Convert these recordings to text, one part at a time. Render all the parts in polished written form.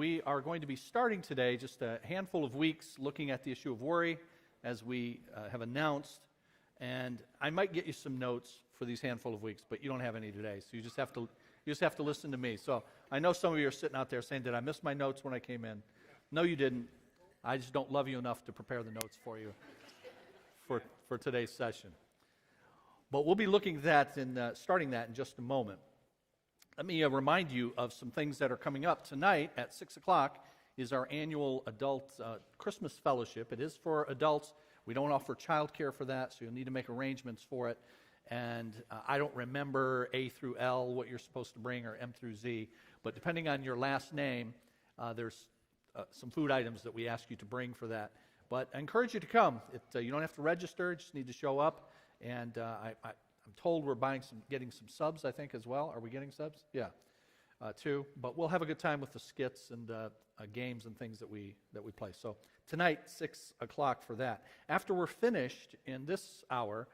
We are going to be starting today just a handful of weeks looking at the issue of worry, as we have announced. And I might get you some notes for these handful of weeks, but you don't have any today, so you just have to listen to me. So I know some of you are sitting out there saying, "Did I miss my notes when I came in?" No, you didn't. I just don't love you enough to prepare the notes for you for today's session. But we'll be looking at that and starting that in just a moment. Let me remind you of some things that are coming up. Tonight at 6 o'clock is our annual adult Christmas fellowship. It is for adults. We don't offer childcare for that, so you'll need to make arrangements for it. And I don't remember A through L, what you're supposed to bring, or M through Z. But depending on your last name, there's some food items that we ask you to bring for that. But I encourage you to come. You don't have to register, you just need to show up. And I'm told we're getting some subs, I think, as well. Are we getting subs? Yeah, too. But we'll have a good time with the skits and games and things that we play. So tonight, 6 o'clock for that. After we're finished in this hour,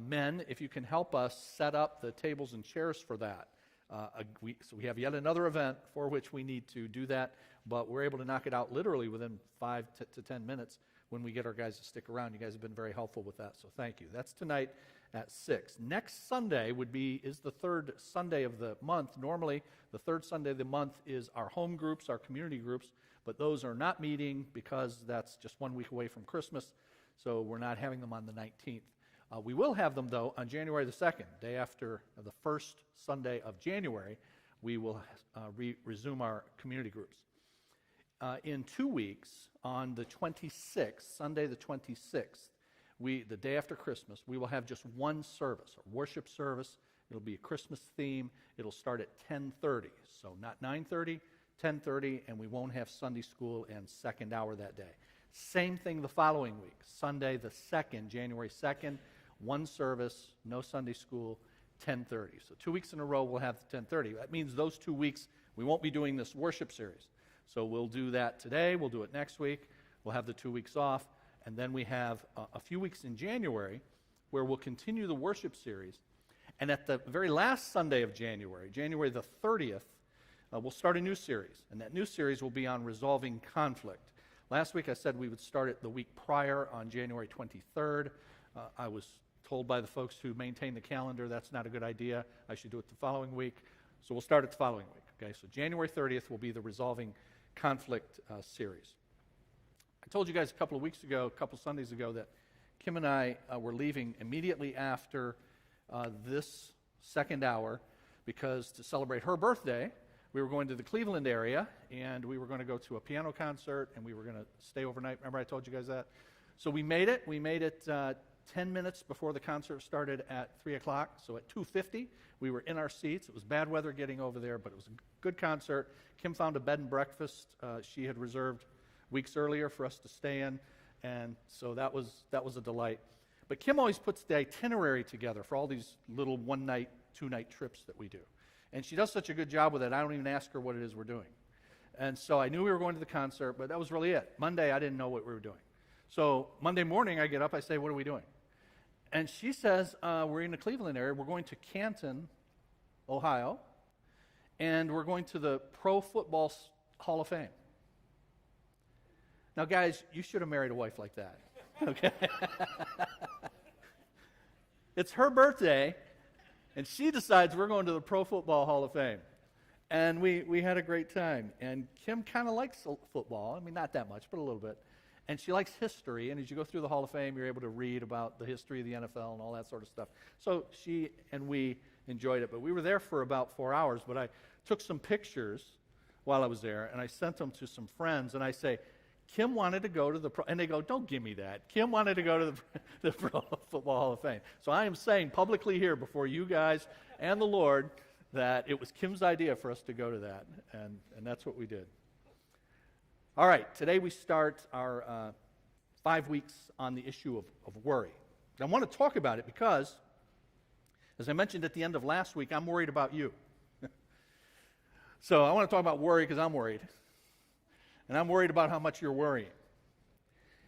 men, if you can help us set up the tables and chairs for that. So we have yet another event for which we need to do that, but we're able to knock it out literally within 5 to 10 minutes when we get our guys to stick around. You guys have been very helpful with that, so thank you. That's tonight at 6. Next Sunday is the third Sunday of the month. Normally, the third Sunday of the month is our home groups, our community groups, but those are not meeting because that's just 1 week away from Christmas, so we're not having them on the 19th. We will have them, though, on January the 2nd, day after the first Sunday of January. We will resume our community groups. In 2 weeks, on the 26th, Sunday the 26th, the day after Christmas, we will have just one service, a worship service. It'll be a Christmas theme. It'll start at 10:30, so not 9:30, 10:30, and we won't have Sunday school and second hour that day. Same thing the following week, Sunday the 2nd, January 2nd, one service, no Sunday school, 10:30. So 2 weeks in a row we'll have 10:30. That means those 2 weeks we won't be doing this worship series. So we'll do that today, we'll do it next week, we'll have the 2 weeks off, and then we have a few weeks in January where we'll continue the worship series. And at the very last Sunday of January, January the 30th, we'll start a new series. And that new series will be on resolving conflict. Last week I said we would start it the week prior on January 23rd. I was told by the folks who maintain the calendar that's not a good idea. I should do it the following week. So we'll start it the following week. Okay, so January 30th will be the Resolving Conflict series. I told you guys a couple Sundays ago, that Kim and I were leaving immediately after this second hour because to celebrate her birthday, we were going to the Cleveland area, and we were going to go to a piano concert, and we were going to stay overnight. Remember I told you guys that? So we made it. We made it 10 minutes before the concert started at 3 o'clock. So at 2:50, we were in our seats. It was bad weather getting over there, but it was a good concert. Kim found a bed and breakfast she had reserved weeks earlier for us to stay in, and so that was a delight. But Kim always puts the itinerary together for all these little one-night, two-night trips that we do. And she does such a good job with it, I don't even ask her what it is we're doing. And so I knew we were going to the concert, but that was really it. Monday, I didn't know what we were doing. So Monday morning, I get up, I say, "What are we doing?" And she says, "We're in the Cleveland area. We're going to Canton, Ohio, and we're going to the Pro Football Hall of Fame." Now, guys, you should have married a wife like that, okay? It's her birthday, and she decides we're going to the Pro Football Hall of Fame. And we had a great time. And Kim kind of likes football. I mean, not that much, but a little bit. And she likes history, and as you go through the Hall of Fame, you're able to read about the history of the NFL and all that sort of stuff. So she and we enjoyed it, but we were there for about 4 hours, but I took some pictures while I was there, and I sent them to some friends, and I say, "Kim wanted to go to the Pro," and they go, "Don't give me that. Kim wanted to go to the Pro Football Hall of Fame." So I am saying publicly here before you guys and the Lord that it was Kim's idea for us to go to that, and that's what we did. All right, today we start our 5 weeks on the issue of worry. And I want to talk about it because, as I mentioned at the end of last week, I'm worried about you. So I want to talk about worry because I'm worried. And I'm worried about how much you're worrying.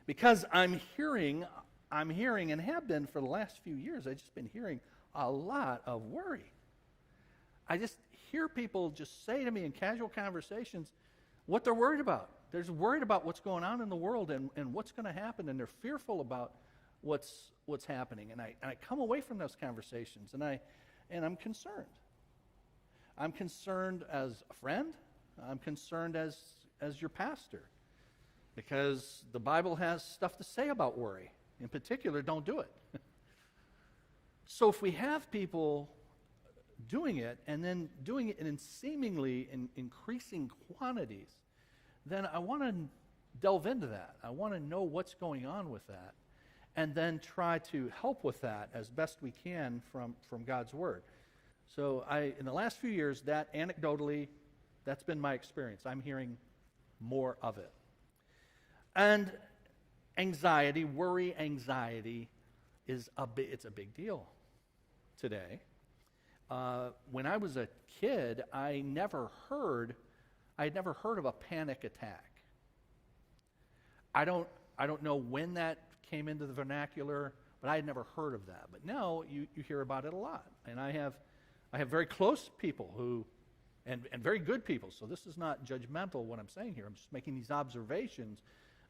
Because I'm hearing and have been for the last few years, I've just been hearing a lot of worry. I just hear people just say to me in casual conversations, what they're worried about. They're just worried about what's going on in the world and what's going to happen, and they're fearful about what's happening. And I come away from those conversations, and I'm concerned. I'm concerned as a friend. I'm concerned as your pastor, because the Bible has stuff to say about worry. In particular, don't do it. So if we have people doing it, and then doing it in seemingly increasing quantities, then I want to delve into that. I want to know what's going on with that, and then try to help with that as best we can from God's Word. So in the last few years, that anecdotally, that's been my experience. I'm hearing more of it. And anxiety, worry, anxiety, it's a big deal today. When I was a kid, I had never heard of a panic attack. I don't know when that came into the vernacular, but I had never heard of that. But now you hear about it a lot, and I have very close people who, and very good people. So this is not judgmental what I'm saying here. I'm just making these observations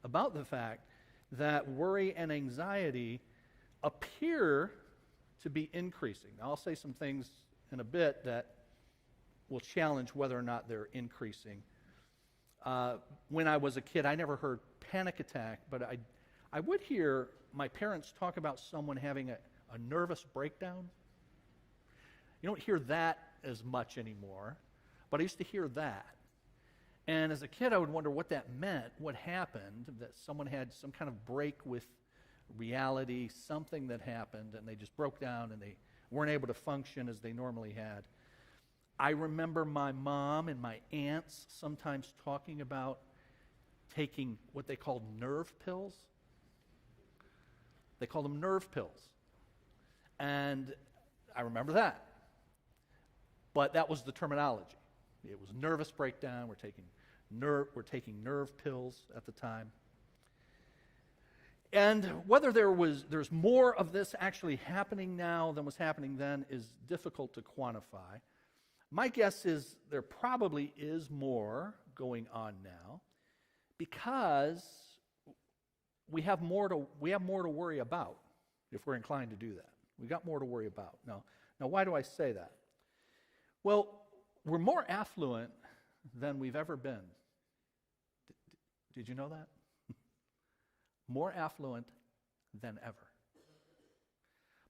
about the fact that worry and anxiety appear to be increasing. Now, I'll say some things in a bit that will challenge whether or not they're increasing. When I was a kid, I never heard panic attack, but I would hear my parents talk about someone having a nervous breakdown. You don't hear that as much anymore, but I used to hear that. And as a kid, I would wonder what that meant, what happened, that someone had some kind of break with reality, something that happened, and they just broke down and they weren't able to function as they normally had. I remember my mom and my aunts sometimes talking about taking what they called nerve pills. They called them nerve pills. And I remember that. But that was the terminology. It was nervous breakdown. We're taking nerve pills at the time. And whether there's more of this actually happening now than was happening then is difficult to quantify. My guess is there probably is more going on now because we have more to worry about if we're inclined to do that. We've got more to worry about. Now, why do I say that? Well, we're more affluent than we've ever been. Did you know that? More affluent than ever.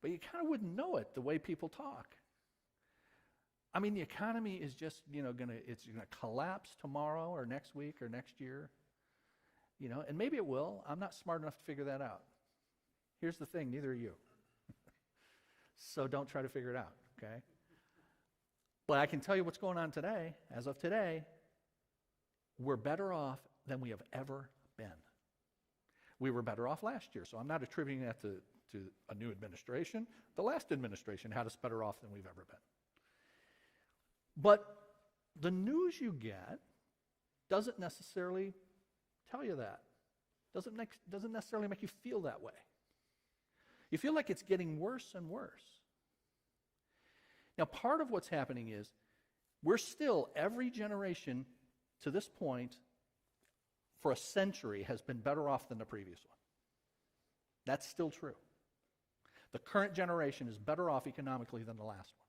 But you kind of wouldn't know it the way people talk. I mean, the economy is just, it's going to collapse tomorrow or next week or next year. And maybe it will. I'm not smart enough to figure that out. Here's the thing, neither are you. So don't try to figure it out, okay? But I can tell you what's going on today. As of today, we're better off than we have ever been. We were better off last year, so I'm not attributing that to a new administration. The last administration had us better off than we've ever been. But the news you get doesn't necessarily tell you that. Doesn't necessarily make you feel that way. You feel like it's getting worse and worse. Now, part of what's happening is we're still, every generation to this point, for a century, has been better off than the previous one. That's still true. The current generation is better off economically than the last one.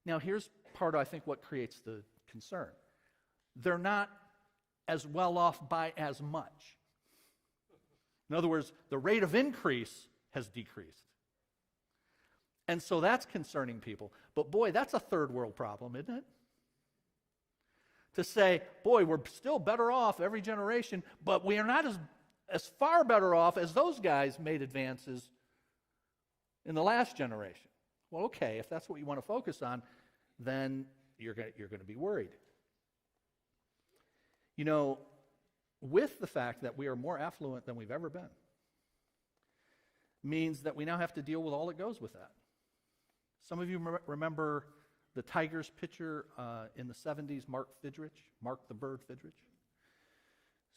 Now, here's part of, I think, what creates the concern. They're not as well off by as much. In other words, the rate of increase has decreased. And so that's concerning people. But boy, that's a third world problem, isn't it? To say, boy, we're still better off every generation, but we are not as far better off as those guys made advances in the last generation. Well, okay, if that's what you want to focus on, then you're going to be worried. With the fact that we are more affluent than we've ever been, means that we now have to deal with all that goes with that. Some of you remember the Tigers pitcher in the 70s, Mark the Bird Fidrich.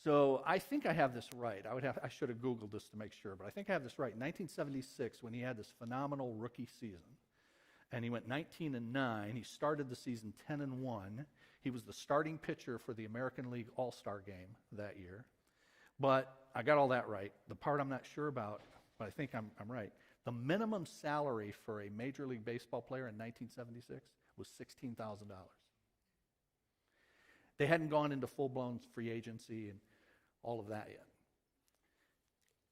So I think I have this right. I should have Googled this to make sure, but I think I have this right. In 1976, when he had this phenomenal rookie season, and he went 19-9, he started the season 10-1. He was the starting pitcher for the American League All-Star game that year. But I got all that right. The part I'm not sure about, but I think I'm right. The minimum salary for a Major League Baseball player in 1976 was $16,000. They hadn't gone into full-blown free agency and all of that yet.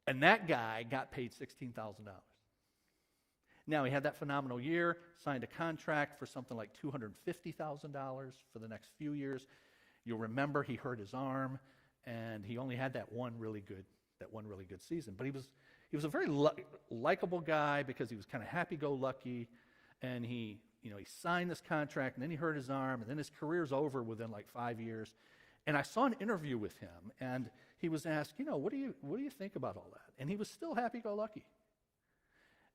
And that guy got paid $16,000. Now, he had that phenomenal year, signed a contract for something like $250,000 for the next few years. You'll remember he hurt his arm, and he only had that one really good season. But he was a very likable guy because he was kind of happy-go-lucky, and he signed this contract, and then he hurt his arm, and then his career's over within like 5 years. And I saw an interview with him, and he was asked, what do you think about all that? And he was still happy-go-lucky.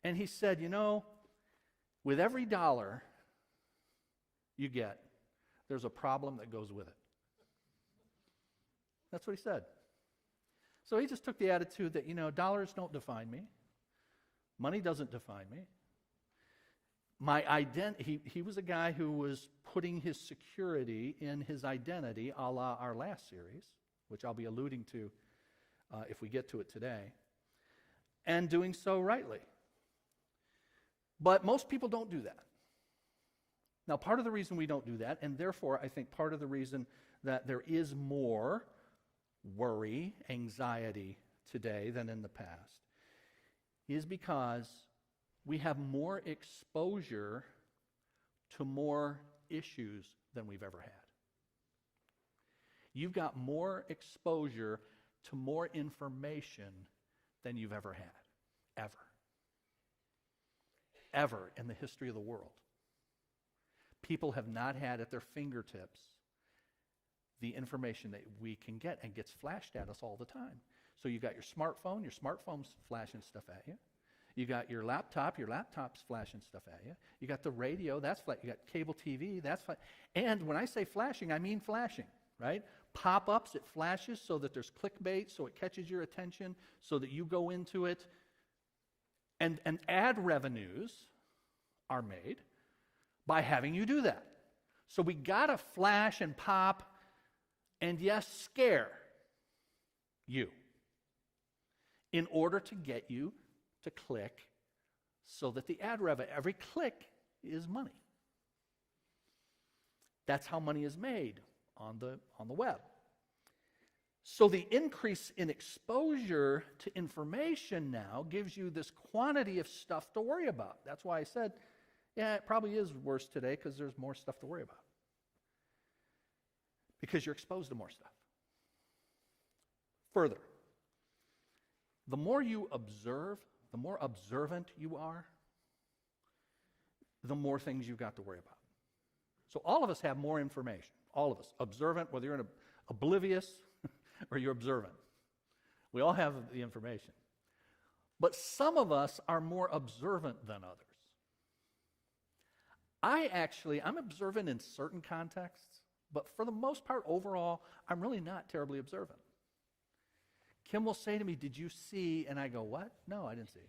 And he said, with every dollar you get, there's a problem that goes with it. That's what he said. So he just took the attitude that, dollars don't define me. Money doesn't define me. My identity, he was a guy who was putting his security in his identity, a la our last series, which I'll be alluding to if we get to it today, and doing so rightly. But most people don't do that. Now, part of the reason we don't do that, and therefore I think part of the reason that there is more worry, anxiety today than in the past, is because we have more exposure to more issues than we've ever had. You've got more exposure to more information than you've ever had, ever in the history of the world. People have not had at their fingertips the information that we can get, and gets flashed at us all the time. So you got your smartphone's flashing stuff at you. You got your laptop's flashing stuff at you. You got the radio, you got cable TV, and when I say flashing, I mean flashing, right? Pop-ups, it flashes so that there's clickbait, so it catches your attention, so that you go into it. And ad revenues are made by having you do that. So we gotta flash and pop and, yes, scare you in order to get you to click, so that the ad revenue, every click is money. That's how money is made on the web. So the increase in exposure to information now gives you this quantity of stuff to worry about. That's why I said, yeah, it probably is worse today because there's more stuff to worry about. Because you're exposed to more stuff. Further, the more you observe, the more observant you are, the more things you've got to worry about. So all of us have more information. All of us. Observant, whether you're oblivious or you're observant. We all have the information. But some of us are more observant than others. I'm observant in certain contexts, but for the most part, overall, I'm really not terribly observant. Kim will say to me, "Did you see?" And I go, "What? No, I didn't see."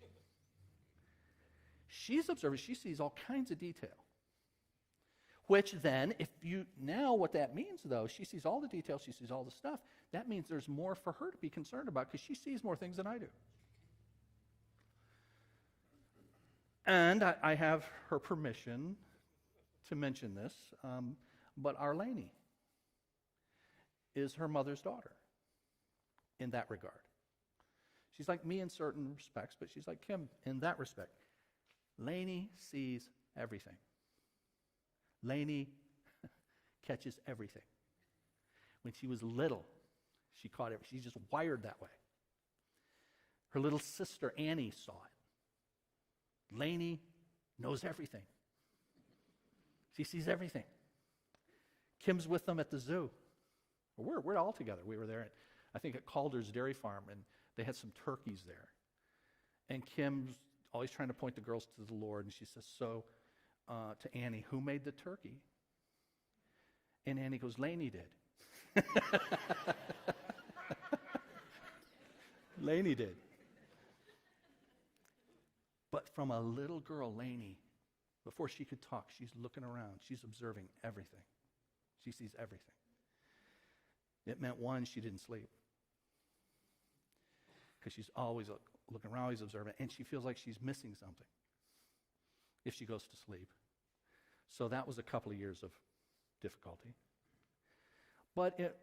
She's observant. She sees all kinds of detail. Which then, what that means though, she sees all the details, she sees all the stuff, that means there's more for her to be concerned about because she sees more things than I do. And I have her permission to mention this, but Arlene is her mother's daughter in that regard. She's like me in certain respects, but she's like Kim in that respect. Lainey sees everything. Lainey catches everything. When she was little, she caught everything. She's just wired that way. Her little sister Annie saw it. Lainey knows everything. She sees everything. Kim's with them at the zoo. We're all together. We were there, I think, at Calder's Dairy Farm, and they had some turkeys there. And Kim's always trying to point the girls to the Lord, and she says, to Annie, "Who made the turkey?" And Annie goes, "Lainey did." Lainey did. But from a little girl, Lainey, before she could talk, she's looking around. She's observing everything. She sees everything. It meant, one, she didn't sleep because she's always looking around, always observing, and she feels like she's missing something if she goes to sleep. So that was a couple of years of difficulty. But it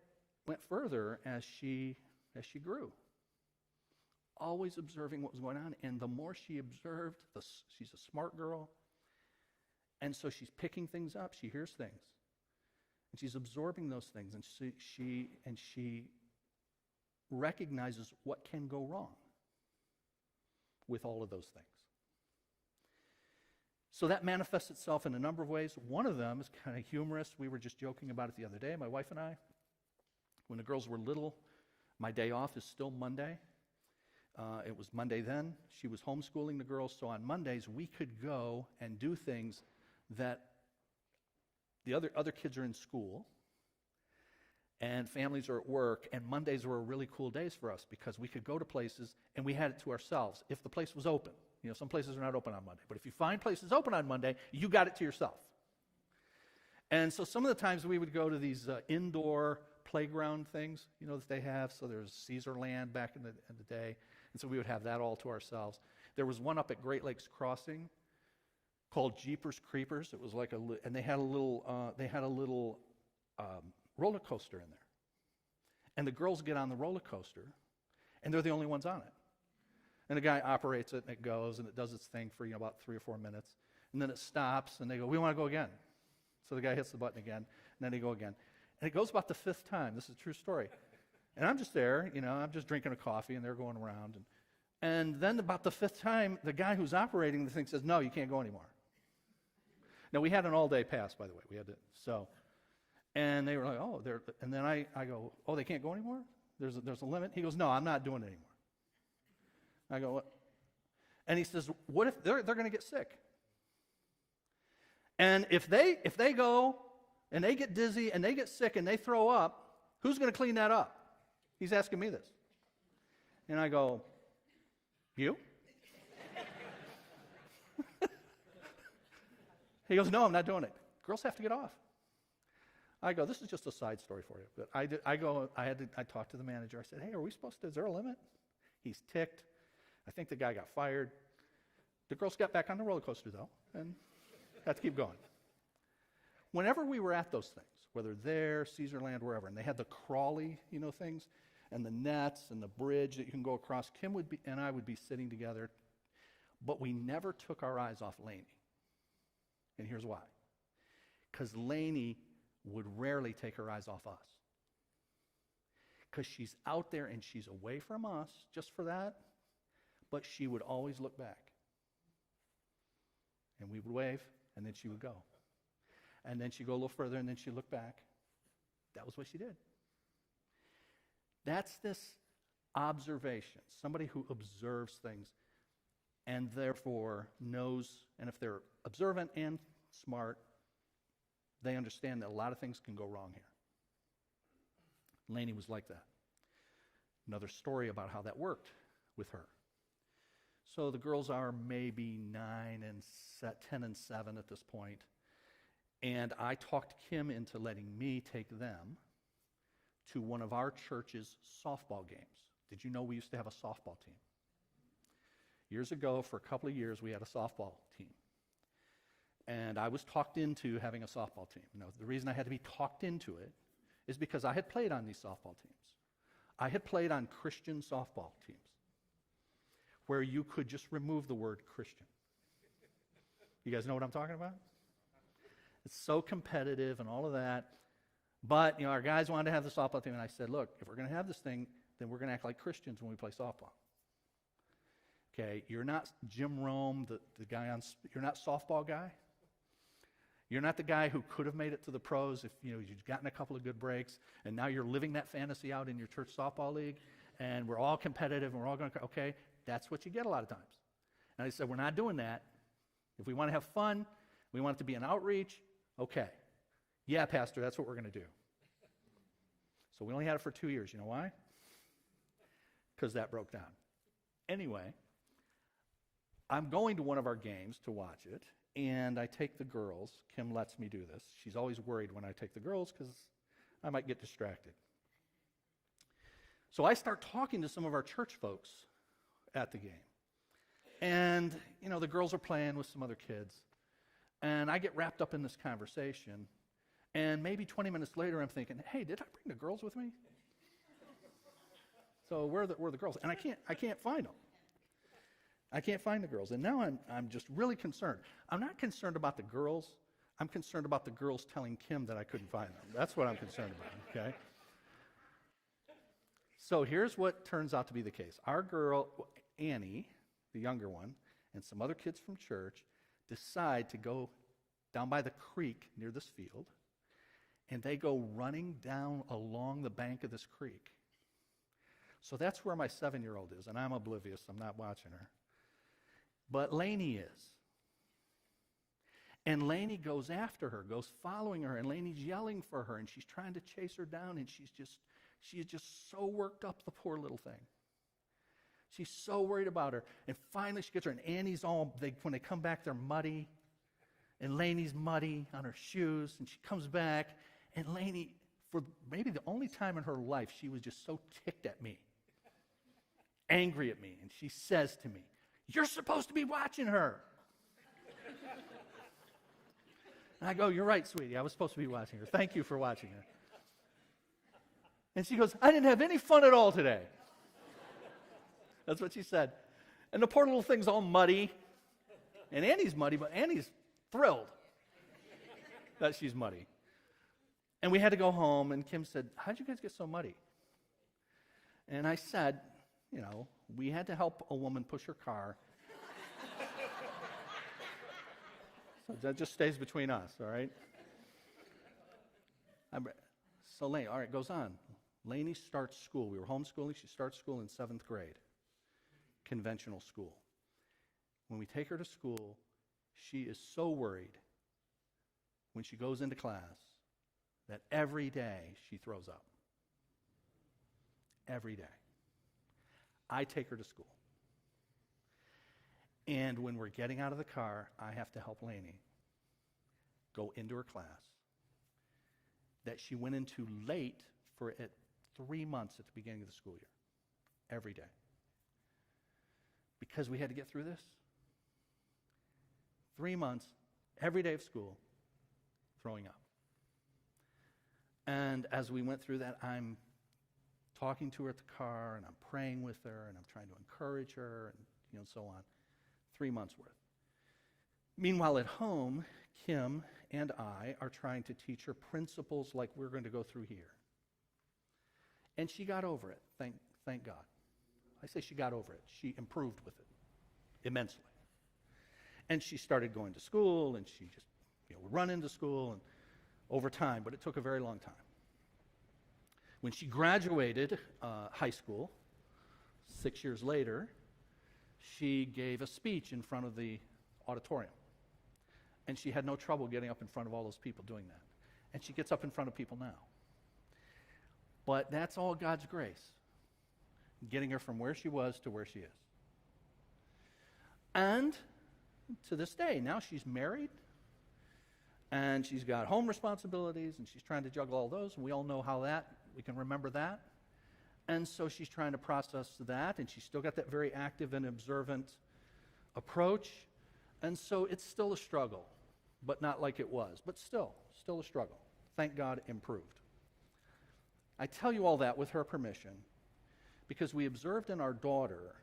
went further as she grew, always observing what was going on. And the more she observed, she's a smart girl, and so she's picking things up. She hears things, and she's absorbing those things, and she recognizes what can go wrong with all of those things. So that manifests itself in a number of ways. One of them is kind of humorous. We were just joking about it the other day, my wife and I. When the girls were little, my day off is still Monday. It was Monday then. She was homeschooling the girls, so on Mondays we could go and do things that the other kids are in school and families are at work, and Mondays were really cool days for us because we could go to places and we had it to ourselves if the place was open. You know, some places are not open on Monday, but if you find places open on Monday, you got it to yourself. And so some of the times we would go to these indoor playground things, you know, that they have. So there's Caesarland back in the day, and so we would have that all to ourselves. There was one up at Great Lakes Crossing called Jeepers Creepers. It was like and they had a little roller coaster in there. And the girls get on the roller coaster, and they're the only ones on it. And the guy operates it, and it goes, and it does its thing for about 3 or 4 minutes. And then it stops, and they go, "We want to go again." So the guy hits the button again, and then they go again. And it goes about the 5th time. This is a true story. And I'm just there, you know, I'm just drinking a coffee, and they're going around. And then about the 5th time, the guy who's operating the thing says, "No, you can't go anymore." Now, we had an all-day pass, by the way. We had to, and they were like, "Oh," and then I go, "Oh, they can't go anymore? There's a limit?" He goes, "No, I'm not doing it anymore." I go, "What?" And he says, "What if they're going to get sick? And if they go and they get dizzy and they get sick and they throw up, who's going to clean that up?" He's asking me this. And I go, "You?" He goes, "No, I'm not doing it. Girls have to get off." I go, "This is just a side story for you." But I talked to the manager. I said, "Hey, is there a limit?" He's ticked. I think the guy got fired. The girls got back on the roller coaster, though, and had to keep going. Whenever we were at those things, whether there, Caesarland, wherever, and they had the crawly, you know, things, and the nets and the bridge that you can go across, Kim and I would be sitting together, but we never took our eyes off Lainey. And here's why. Because Lainey would rarely take her eyes off us. Because she's out there and she's away from us just for that, but she would always look back. And we would wave, and then she would go. And then she'd go a little further, and then she'd look back. That was what she did. That's this observation, somebody who observes things and therefore knows, and if they're observant and smart, they understand that a lot of things can go wrong here. Lainey was like that. Another story about how that worked with her. So the girls are maybe 9 and 10 and 7 at this point, and I talked Kim into letting me take them to one of our church's softball games. Did you know we used to have a softball team? Years ago, for a couple of years, we had a softball team. And I was talked into having a softball team. Now, the reason I had to be talked into it is because I had played on these softball teams. I had played on Christian softball teams where you could just remove the word Christian. You guys know what I'm talking about? It's so competitive and all of that. But, you know, our guys wanted to have the softball team, and I said, "Look, if we're going to have this thing, then we're going to act like Christians when we play softball. Okay, you're not Jim Rome, the guy you're not softball guy. You're not the guy who could have made it to the pros if, you know, you've gotten a couple of good breaks, and now you're living that fantasy out in your church softball league, and we're all competitive, and we're all going to, okay, that's what you get a lot of times." And I said, "We're not doing that. If we want to have fun, we want it to be an outreach, okay. Yeah, Pastor, that's what we're going to do." So we only had it for 2 years. You know why? Because that broke down. Anyway, I'm going to one of our games to watch it, and I take the girls. Kim lets me do this. She's always worried when I take the girls because I might get distracted. So I start talking to some of our church folks at the game. And, the girls are playing with some other kids. And I get wrapped up in this conversation. And maybe 20 minutes later, I'm thinking, hey, did I bring the girls with me? So where are the girls? And I can't find them. I can't find the girls. And now I'm just really concerned. I'm not concerned about the girls. I'm concerned about the girls telling Kim that I couldn't find them. That's what I'm concerned about, okay? So here's what turns out to be the case. Our girl, Annie, the younger one, and some other kids from church decide to go down by the creek near this field, and they go running down along the bank of this creek. So that's where my 7-year-old is, and I'm oblivious. I'm not watching her. But Lainey is. And Lainey goes after her, goes following her, and Lainey's yelling for her, and she's trying to chase her down, and she is just so worked up, the poor little thing. She's so worried about her. And finally she gets her, and Annie's when they come back, they're muddy, and Lainey's muddy on her shoes, and she comes back, and Lainey, for maybe the only time in her life, she was just so ticked at me, angry at me, and she says to me, "You're supposed to be watching her." And I go, "You're right, sweetie. I was supposed to be watching her. Thank you for watching her." And she goes, "I didn't have any fun at all today." That's what she said. And the poor little thing's all muddy. And Annie's muddy, but Annie's thrilled that she's muddy. And we had to go home, and Kim said, "How'd you guys get so muddy?" And I said, we had to help a woman push her car. So that just stays between us, all right? So Lainey, all right, goes on. Lainey starts school. We were homeschooling. She starts school in 7th grade, conventional school. When we take her to school, she is so worried when she goes into class that every day she throws up. Every day. I take her to school. And when we're getting out of the car, I have to help Lainey go into her class that she went into late for 3 months at the beginning of the school year. Every day. Because we had to get through this. 3 months, every day of school, throwing up. And as we went through that, I'm talking to her at the car, and I'm praying with her, and I'm trying to encourage her, and so on. 3 months worth. Meanwhile, at home, Kim and I are trying to teach her principles like we're going to go through here. And she got over it, thank God. I say she got over it. She improved with it immensely. And she started going to school, and she just would run into school and over time, but it took a very long time. When she graduated high school, 6 years later, she gave a speech in front of the auditorium. And she had no trouble getting up in front of all those people doing that. And she gets up in front of people now. But that's all God's grace, getting her from where she was to where she is. And to this day, now she's married, and she's got home responsibilities, and she's trying to juggle all those, and we all know how we can remember that. And so she's trying to process that, and she's still got that very active and observant approach. And so it's still a struggle, but not like it was, but still a struggle. Thank God, improved. I tell you all that with her permission because we observed in our daughter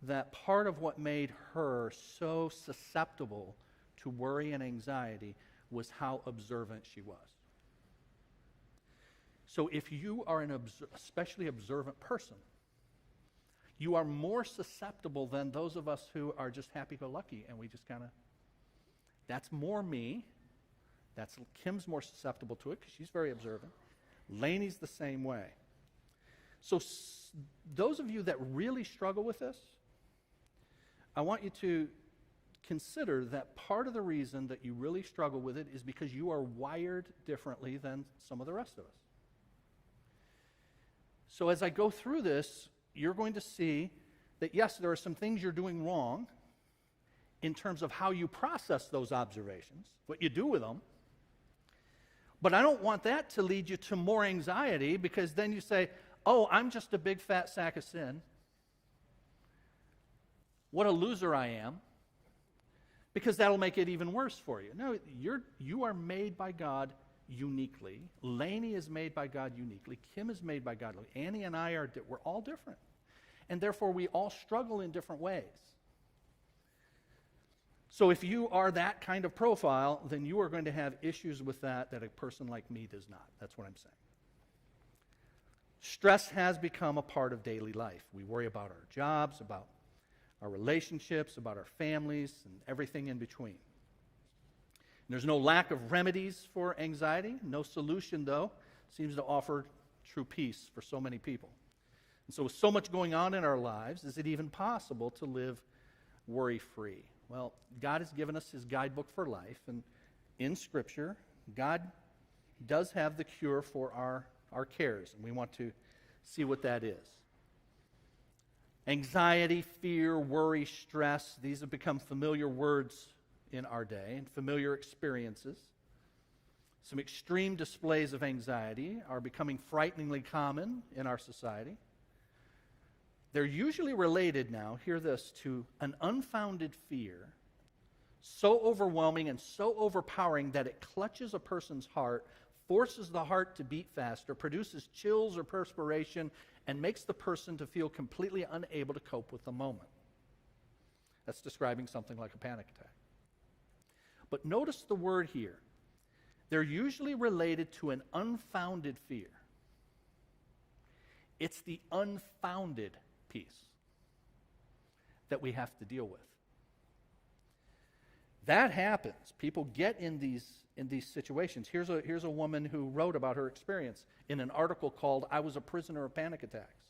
that part of what made her so susceptible to worry and anxiety was how observant she was. So if you are an especially observant person, you are more susceptible than those of us who are just happy-go-lucky, and we just kind of, that's more me. Kim's more susceptible to it because she's very observant. Lainey's the same way. So those of you that really struggle with this, I want you to consider that part of the reason that you really struggle with it is because you are wired differently than some of the rest of us. So as I go through this, you're going to see that, yes, there are some things you're doing wrong, in terms of how you process those observations, what you do with them. But I don't want that to lead you to more anxiety, because then you say, oh, I'm just a big fat sack of sin. What a loser I am. Because that'll make it even worse for you. No, you are made by God uniquely. Lainey is made by God uniquely. Kim is made by God. Annie and I we're all different. And therefore we all struggle in different ways. So if you are that kind of profile, then you are going to have issues with that a person like me does not. That's what I'm saying. Stress has become a part of daily life. We worry about our jobs, about our relationships, about our families, and everything in between. There's no lack of remedies for anxiety. No solution, though, seems to offer true peace for so many people. And so with so much going on in our lives, is it even possible to live worry-free? Well, God has given us his guidebook for life, and in Scripture, God does have the cure for our cares, and we want to see what that is. Anxiety, fear, worry, stress, these have become familiar words in our day and familiar experiences. Some extreme displays of anxiety are becoming frighteningly common in our society. They're usually related now, hear this, to an unfounded fear so overwhelming and so overpowering that it clutches a person's heart, forces the heart to beat faster, produces chills or perspiration, and makes the person to feel completely unable to cope with the moment. That's describing something like a panic attack. But notice the word here. They're usually related to an unfounded fear. It's the unfounded piece that we have to deal with. That happens. People get in these situations. Here's a woman who wrote about her experience in an article called "I Was a Prisoner of Panic Attacks."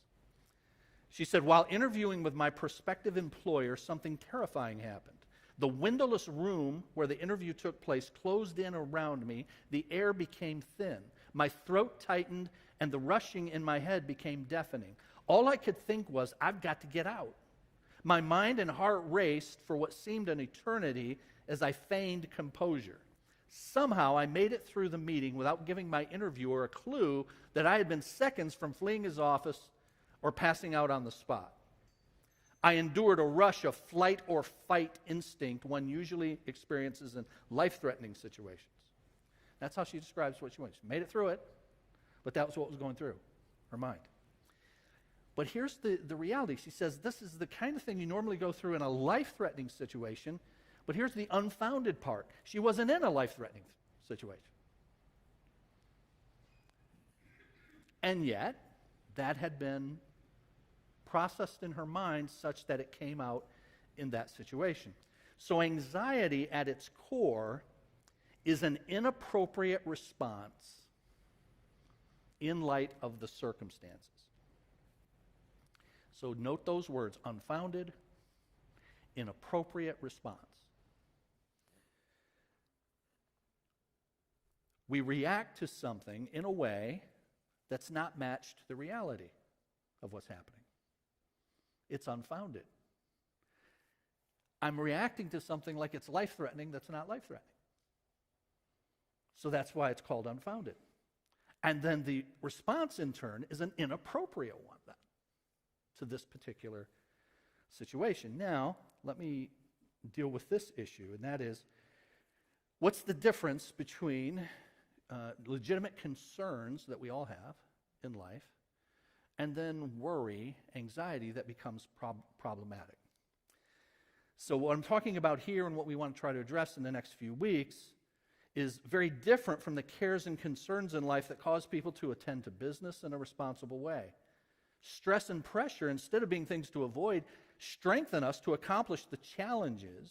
She said, while interviewing with my prospective employer, something terrifying happened. The windowless room where the interview took place closed in around me. The air became thin. My throat tightened, and the rushing in my head became deafening. All I could think was, I've got to get out. My mind and heart raced for what seemed an eternity as I feigned composure. Somehow I made it through the meeting without giving my interviewer a clue that I had been seconds from fleeing his office or passing out on the spot. I endured a rush of flight or fight instinct one usually experiences in life-threatening situations. That's how she describes what she went. She made it through it, but that was what was going through her mind. But here's the reality. She says this is the kind of thing you normally go through in a life-threatening situation, but here's the unfounded part. She wasn't in a life-threatening situation. And yet, that had been processed in her mind such that it came out in that situation. So anxiety at its core is an inappropriate response in light of the circumstances. So note those words, unfounded, inappropriate response. We react to something in a way that's not matched to the reality of what's happening. It's unfounded. I'm reacting to something like it's life-threatening that's not life-threatening. So that's why it's called unfounded. And then the response in turn is an inappropriate one then to this particular situation. Now, let me deal with this issue, and that is, what's the difference between legitimate concerns that we all have in life and then worry, anxiety that becomes problematic? So what I'm talking about here and what we want to try to address in the next few weeks is very different from the cares and concerns in life that cause people to attend to business in a responsible way. Stress and pressure, instead of being things to avoid, strengthen us to accomplish the challenges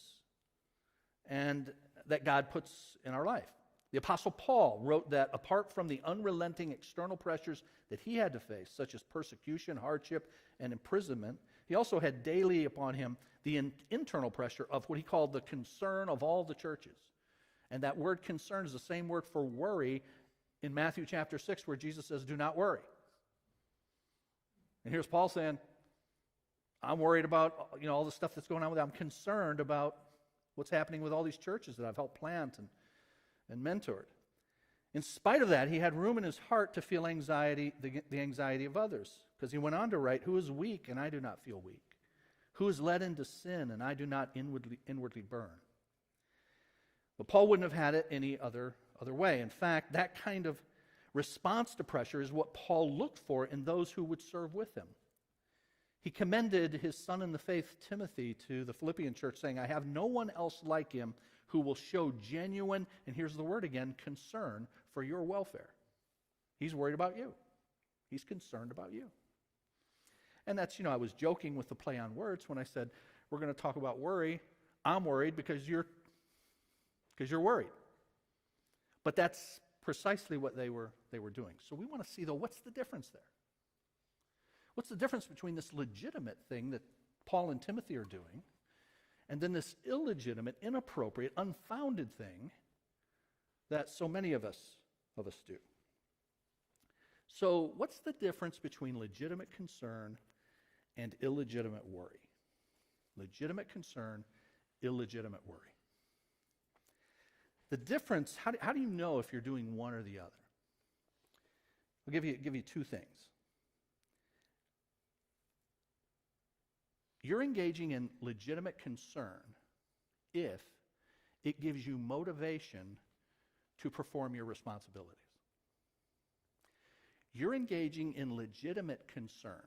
and that God puts in our life. The Apostle Paul wrote that apart from the unrelenting external pressures that he had to face, such as persecution, hardship, and imprisonment, he also had daily upon him the internal pressure of what he called the concern of all the churches. And that word concern is the same word for worry in Matthew chapter 6, where Jesus says, do not worry. And here's Paul saying, I'm worried about all the stuff that's going on with that. I'm concerned about What's happening with all these churches that I've helped plant and mentored? In spite of that, he had room in his heart to feel anxiety, the anxiety of others, because he went on to write, "Who is weak, and I do not feel weak? Who is led into sin, and I do not inwardly burn?" But Paul wouldn't have had it any other way. In fact, that kind of response to pressure is what Paul looked for in those who would serve with him. He commended his son in the faith, Timothy, to the Philippian church, saying, "I have no one else like him who will show genuine," and here's the word again, "concern for your welfare." He's worried about you. He's concerned about you. And that's, I was joking with the play on words when I said, we're going to talk about worry. I'm worried because you're worried. But that's precisely what they were doing. So we want to see, though, what's the difference there? What's the difference between this legitimate thing that Paul and Timothy are doing and then this illegitimate, inappropriate, unfounded thing that so many of us do? So what's the difference between legitimate concern and illegitimate worry? Legitimate concern, illegitimate worry. The difference, how do you know if you're doing one or the other? I'll give you two things. You're engaging in legitimate concern if it gives you motivation to perform your responsibilities. You're engaging in legitimate concern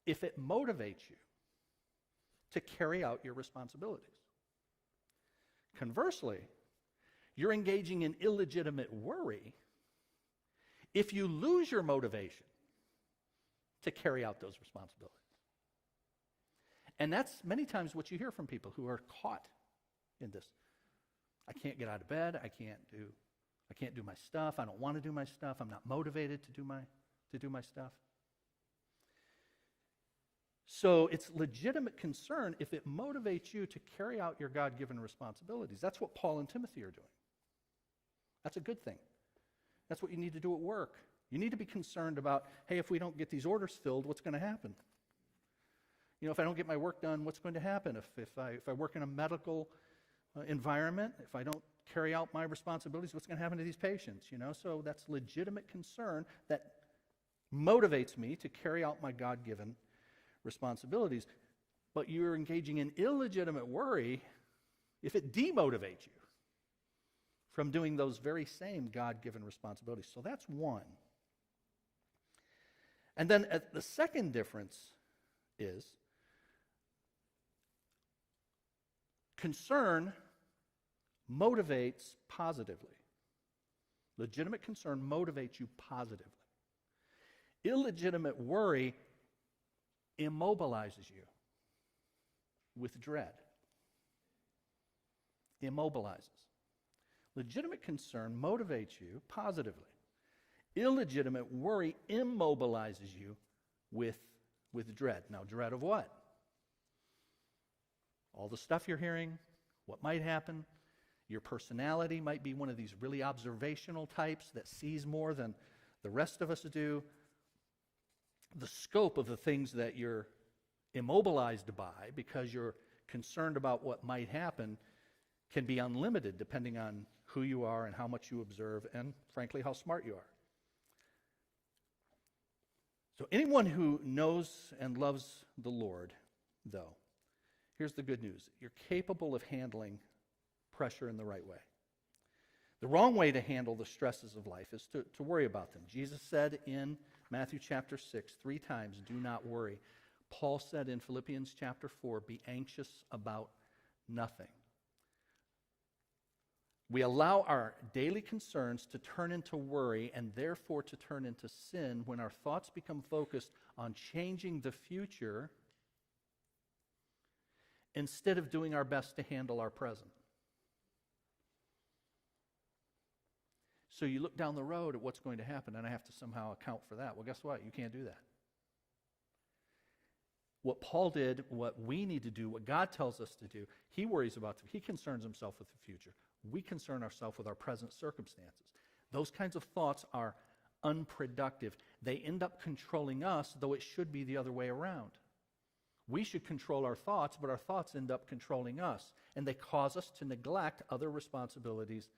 if it motivates you to carry out your responsibilities. Conversely, you're engaging in illegitimate worry if you lose your motivation to carry out those responsibilities. And that's many times what you hear from people who are caught in this. I can't get out of bed. I can't do my stuff. I don't want to do my stuff. I'm not motivated to do my stuff. So it's legitimate concern if it motivates you to carry out your God-given responsibilities. That's what Paul and Timothy are doing. That's a good thing. That's what you need to do at work. You need to be concerned about, hey, if we don't get these orders filled, what's going to happen? If I don't get my work done, what's going to happen? If I work in a medical environment, if I don't carry out my responsibilities, what's going to happen to these patients? So that's legitimate concern that motivates me to carry out my God-given responsibilities. But you're engaging in illegitimate worry if it demotivates you from doing those very same God-given responsibilities. So that's one. And then the second difference is concern motivates positively. Legitimate concern motivates you positively. Illegitimate worry immobilizes you with dread. Immobilizes. Legitimate concern motivates you positively. Illegitimate worry immobilizes you with dread. Now, dread of what? All the stuff you're hearing, what might happen. Your personality might be one of these really observational types that sees more than the rest of us do. The scope of the things that you're immobilized by because you're concerned about what might happen can be unlimited depending on who you are and how much you observe and, frankly, how smart you are. So anyone who knows and loves the Lord, though, here's the good news. You're capable of handling pressure in the right way. The wrong way to handle the stresses of life is to worry about them. Jesus said in Matthew chapter 6 3 times, "Do not worry." Paul said in Philippians chapter 4, "Be anxious about nothing." We allow our daily concerns to turn into worry and therefore to turn into sin when our thoughts become focused on changing the future instead of doing our best to handle our present. So you look down the road at what's going to happen, and I have to somehow account for that. Well, guess what? You can't do that. What Paul did, what we need to do, what God tells us to do, he worries about, he concerns himself with the future. We concern ourselves with our present circumstances. Those kinds of thoughts are unproductive. They end up controlling us, though it should be the other way around. We should control our thoughts, but our thoughts end up controlling us, and they cause us to neglect other responsibilities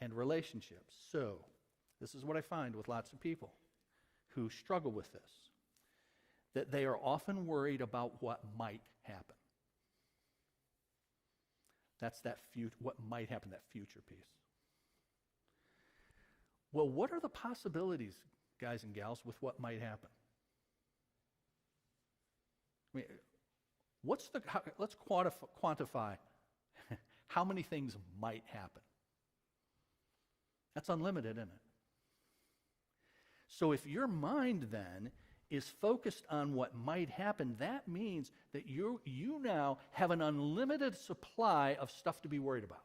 and relationships. So, this is what I find with lots of people who struggle with this, that they are often worried about what might happen. That's what might happen, that future piece. Well, what are the possibilities, guys and gals, with what might happen? I mean, let's quantify how many things might happen. That's unlimited, isn't it? So if your mind then is focused on what might happen, that means that you now have an unlimited supply of stuff to be worried about.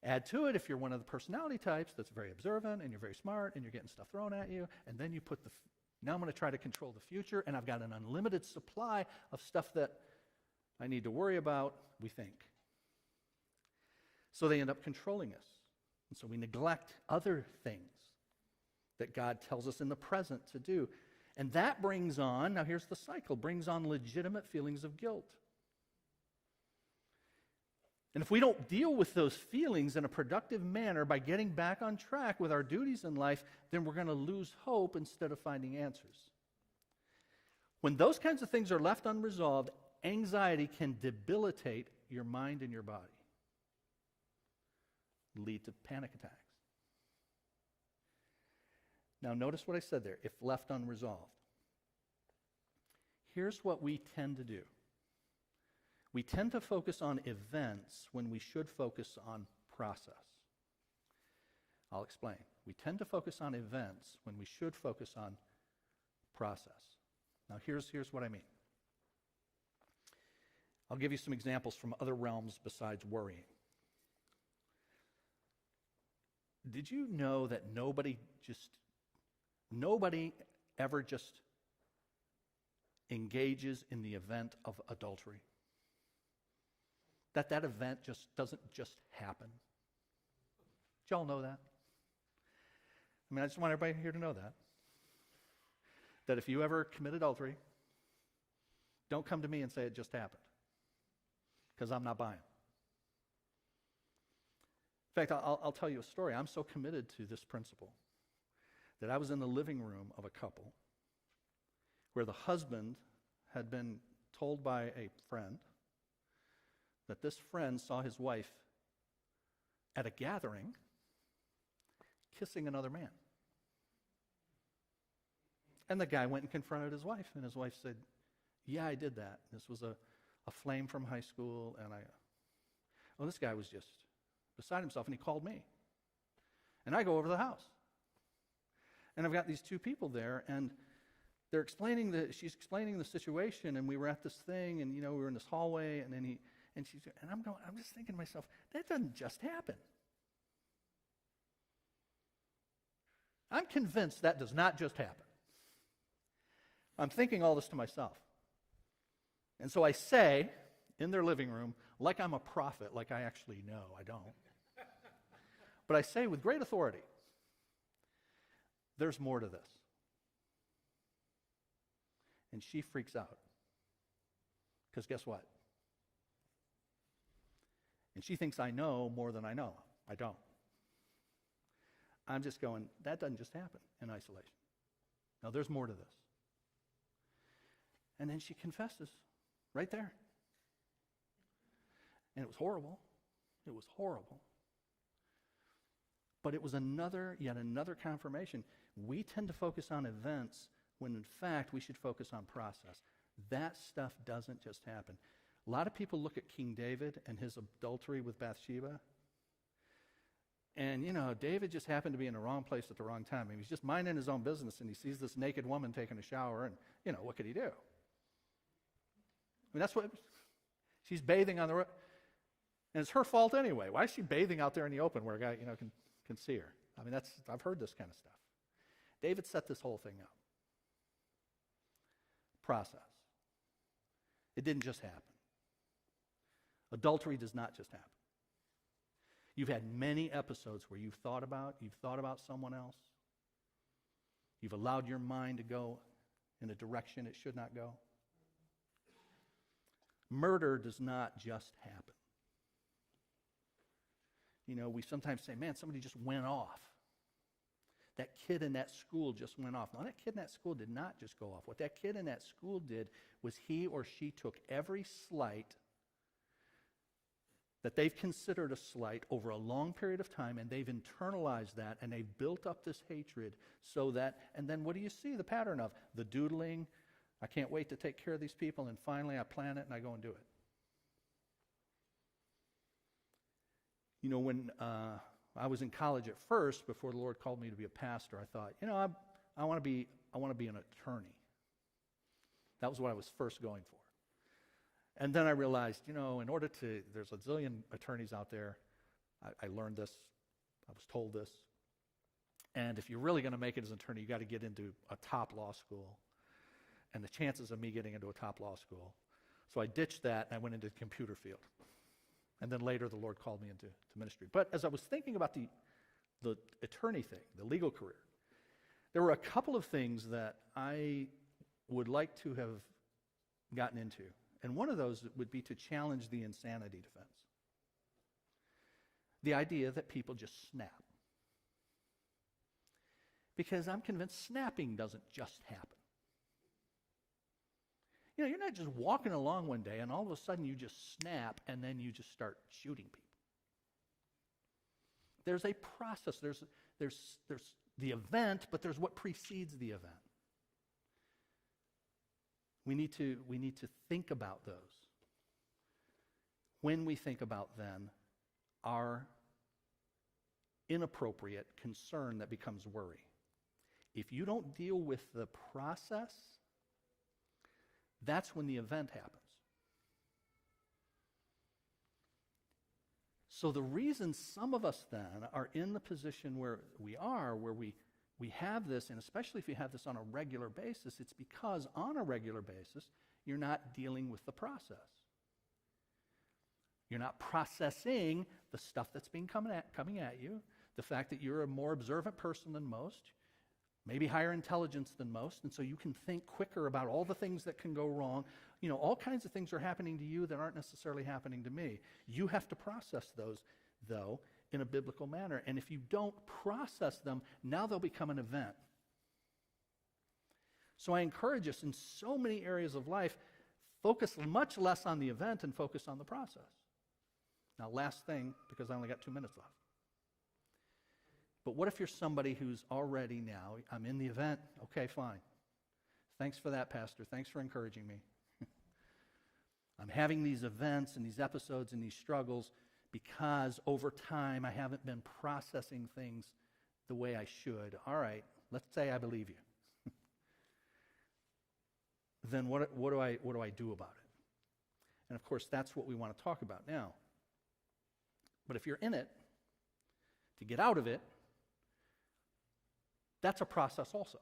Add to it, if you're one of the personality types that's very observant and you're very smart and you're getting stuff thrown at you, and then you put now I'm going to try to control the future, and I've got an unlimited supply of stuff that I need to worry about, we think. So they end up controlling us. And so we neglect other things that God tells us in the present to do. And that brings on, now here's the cycle, brings on legitimate feelings of guilt. And if we don't deal with those feelings in a productive manner by getting back on track with our duties in life, then we're going to lose hope instead of finding answers. When those kinds of things are left unresolved, anxiety can debilitate your mind and your body, lead to panic attacks. Now, notice what I said there, if left unresolved. Here's what we tend to do. We tend to focus on events when we should focus on process. I'll explain. We tend to focus on events when we should focus on process. Now, here's what I mean. I'll give you some examples from other realms besides worrying. Did you know that nobody ever just engages in the event of adultery? That event doesn't just happen. Did y'all know that? I mean, I just want everybody here to know that. That if you ever commit adultery, don't come to me and say it just happened, because I'm not buying. In fact, I'll tell you a story. I'm so committed to this principle that I was in the living room of a couple where the husband had been told by a friend that this friend saw his wife at a gathering kissing another man. And the guy went and confronted his wife, and his wife said, "Yeah, I did that. This was a flame from high school, and this guy was just beside himself, and he called me." And I go over to the house. And I've got these two people there, and she's explaining the situation, and we were at this thing, and we were in this hallway, and then I'm just thinking to myself, that doesn't just happen. I'm convinced that does not just happen. I'm thinking all this to myself. And so I say, in their living room, like I'm a prophet, like I actually know, I don't. But I say with great authority, there's more to this. And she freaks out. Because guess what? And she thinks I know more than I know. I don't. I'm just going, that doesn't just happen in isolation. No, there's more to this. And then she confesses right there. And it was horrible. It was horrible. But it was yet another confirmation. We tend to focus on events when in fact we should focus on process. That stuff doesn't just happen. A lot of people look at King David and his adultery with Bathsheba. And, David just happened to be in the wrong place at the wrong time. I mean, he's just minding his own business, and he sees this naked woman taking a shower, and, what could he do? I mean, that's what, she's bathing on the road. And it's her fault anyway. Why is she bathing out there in the open where a guy, can see her? I mean, I've heard this kind of stuff. David set this whole thing up. Process. It didn't just happen. Adultery does not just happen. You've had many episodes where you've thought about someone else. You've allowed your mind to go in a direction it should not go. Murder does not just happen. You know, we sometimes say, man, somebody just went off. That kid in that school just went off. No, that kid in that school did not just go off. What that kid in that school did was he or she took every slight that they've considered a slight over a long period of time, and they've internalized that, and they've built up this hatred so that, and then what do you see the pattern of? The doodling, I can't wait to take care of these people, and finally I plan it and I go and do it. You know, when I was in college at first, before the Lord called me to be a pastor, I thought, you know, I want to be an attorney. That was what I was first going for. And then I realized, you know, in order to, there's a zillion attorneys out there. I learned this. I was told this. And if you're really going to make it as an attorney, you got to get into a top law school. And the chances of me getting into a top law school. So I ditched that and I went into the computer field. And then later the Lord called me into ministry. But as I was thinking about the attorney thing, the legal career, there were a couple of things that I would like to have gotten into. And one of those would be to challenge the insanity defense. The idea that people just snap. Because I'm convinced snapping doesn't just happen. You know, you're not just walking along one day and all of a sudden you just snap and then you just start shooting people. There's a process. There's the event, but there's what precedes the event. We need to think about those. When we think about then our inappropriate concern that becomes worry. If you don't deal with the process, that's when the event happens. So the reason some of us then are in the position where we are, where we have this, and especially if you have this on a regular basis, it's because on a regular basis, you're not dealing with the process. You're not processing the stuff that's being coming at you, the fact that you're a more observant person than most, maybe higher intelligence than most, and so you can think quicker about all the things that can go wrong. You know, all kinds of things are happening to you that aren't necessarily happening to me. You have to process those, though, in a biblical manner. And if you don't process them, now they'll become an event. So I encourage us in so many areas of life, focus much less on the event and focus on the process. Now, last thing, because I only got 2 minutes left. But what if you're somebody who's already now, I'm in the event, okay, fine. Thanks for that, Pastor. Thanks for encouraging me. I'm having these events and these episodes and these struggles because over time I haven't been processing things the way I should. All right, let's say I believe you. Then what do I do about it? And of course, that's what we want to talk about now. But if you're in it, to get out of it, that's a process also.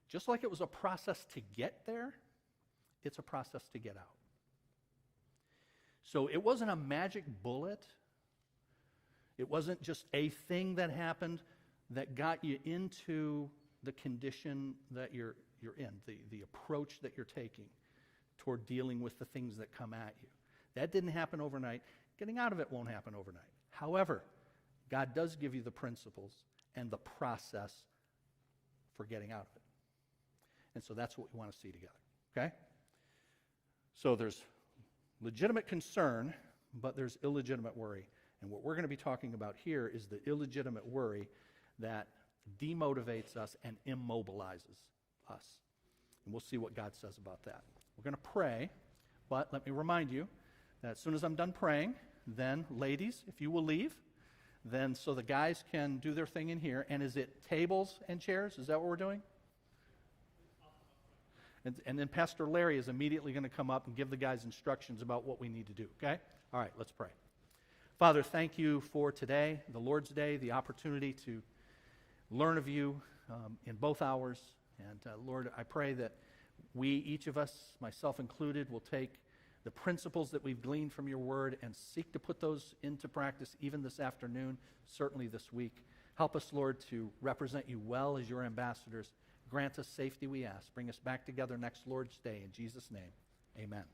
Just like it was a process to get there, it's a process to get out. So it wasn't a magic bullet. It wasn't just a thing that happened that got you into the condition that you're in, the approach that you're taking toward dealing with the things that come at you. That didn't happen overnight. Getting out of it won't happen overnight. However, God does give you the principles and the process for getting out of it. And so that's what we want to see together, okay? So there's legitimate concern, but there's illegitimate worry. And what we're going to be talking about here is the illegitimate worry that demotivates us and immobilizes us. And we'll see what God says about that. We're going to pray, but let me remind you that as soon as I'm done praying, then ladies, if you will leave, then so the guys can do their thing in here. And is it tables and chairs? Is that what we're doing? And then Pastor Larry is immediately going to come up and give the guys instructions about what we need to do, okay? All right, let's pray. Father, thank you for today, the Lord's Day, the opportunity to learn of you in both hours. And Lord, I pray that we, each of us, myself included, will take the principles that we've gleaned from your word and seek to put those into practice even this afternoon, certainly this week. Help us, Lord, to represent you well as your ambassadors. Grant us safety, we ask. Bring us back together next Lord's Day. In Jesus' name, amen.